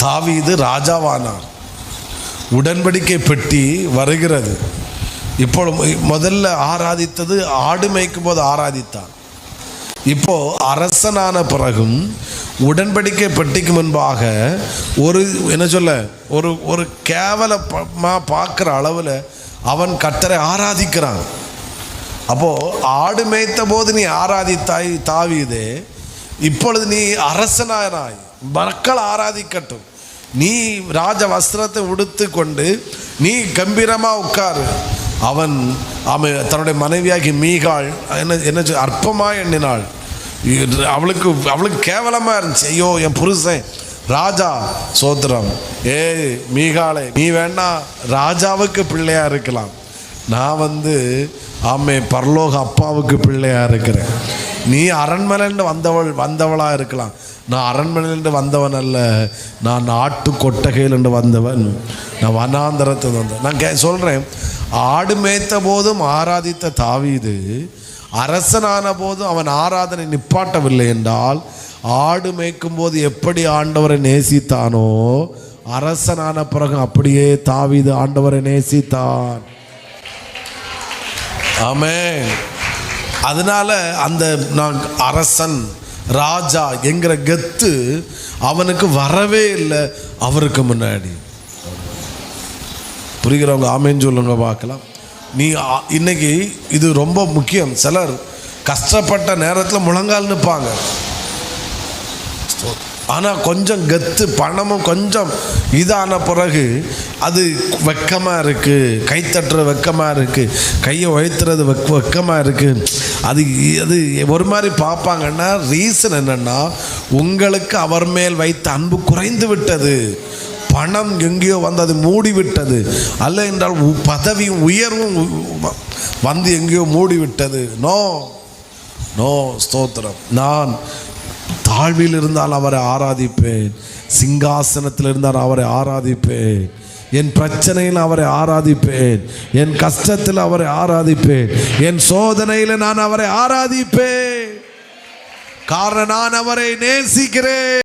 தாவீது ராஜாவானார். உடன்படிக்கை பெட்டி வருகிறது. இப்போ முதல்ல ஆராதித்தது ஆடு மேய்க்கும் போது ஆராதித்தான். இப்போ அரசனான பிறகும் உடன்படிக்கை பெட்டிக்கு முன்பாக ஒரு என்ன சொல்ல ஒரு ஒரு கேவலமா பார்க்குற அளவில் அவன் கர்த்தரை ஆராதிக்கிறான். அப்போ ஆடு மேய்த்த போது நீ ஆராதித்தாய் தாவீதே, இப்பொழுது நீ அரசனாய் மக்கள் ஆராதிக்கட்டும். நீ ராஜ வஸ்திரத்தை உடுத்து கொண்டு நீ கம்பீரமாக உட்காரு. அவன் தன்னுடைய மனைவியாகி மீகாள் என்ன அற்பமாக எண்ணினாள். அவளுக்கு கேவலமாக இருந்துச்சு. ஐயோ என் புருஷன் ராஜா, சோத்திரம். மீகாளே, நீ வேணா ராஜாவுக்கு பிள்ளையா இருக்கலாம், நான் பரலோக அப்பாவுக்கு பிள்ளையா இருக்கிறேன். நீ அரண்மனைன்னு வந்தவளா இருக்கலாம், நான் அரண்மனையிலிருந்து வந்தவன் அல்ல, நான் நாட்டு கொட்டகையிலிருந்து வந்தவன், நான் வனாந்தரத்தில் வந்தேன். நான் சொல்கிறேன், ஆடு மேய்த்த போதும் ஆராதித்த தாவீது அரசனான போதும் அவன் ஆராதனை நிப்பாட்டவில்லை என்றால், ஆடு மேய்க்கும் போது எப்படி ஆண்டவரை நேசித்தானோ அரசனான பிறகு அப்படியே தாவீது ஆண்டவரை நேசித்தான். ஆமென். அதனால அந்த நான் அரசன் ராஜா என்கிற கெத்து அவனுக்கு வரவே இல்லை அவருக்கு முன்னாடி. புரிகிறவங்க ஆமேன்னு சொல்லுங்க பார்க்கலாம். நீ இன்னைக்கு இது ரொம்ப முக்கியம். சிலர் கஷ்டப்பட்ட நேரத்தில் முழங்கால் நிற்பாங்க, ஆனால் கொஞ்சம் கெத்து பணமும் கொஞ்சம் இதான பிறகு அது வெக்கமாக இருக்குது, கைத்தட்டுற வெக்கமாக இருக்குது, கையை உயர்த்துறது வெக்கமாக இருக்குது. அது ஒரு மாதிரி பார்ப்பாங்கன்னா ரீசன் என்னென்னா, உங்களுக்கு அவர் மேல் வைத்த அன்பு குறைந்து விட்டது, பணம் எங்கேயோ வந்து அது மூடிவிட்டது, அல்ல என்றால் பதவியும் உயர்வும் வந்து எங்கேயோ மூடிவிட்டது. நோ நோ, ஸ்தோத்திரம். நான் தாழ்வில் இருந்தால் அவரை ஆராதிப்பேன், சிங்காசனத்தில் இருந்தால் அவரை ஆராதிப்பேன், என் பிரச்சனையில் அவரை ஆராதிப்பேன், என் கஷ்டத்தில் அவரை ஆராதிப்பேன், என் சோதனையில் நான் அவரை ஆராதிப்பேன். காரணம் நான் அவரை நேசிக்கிறேன்.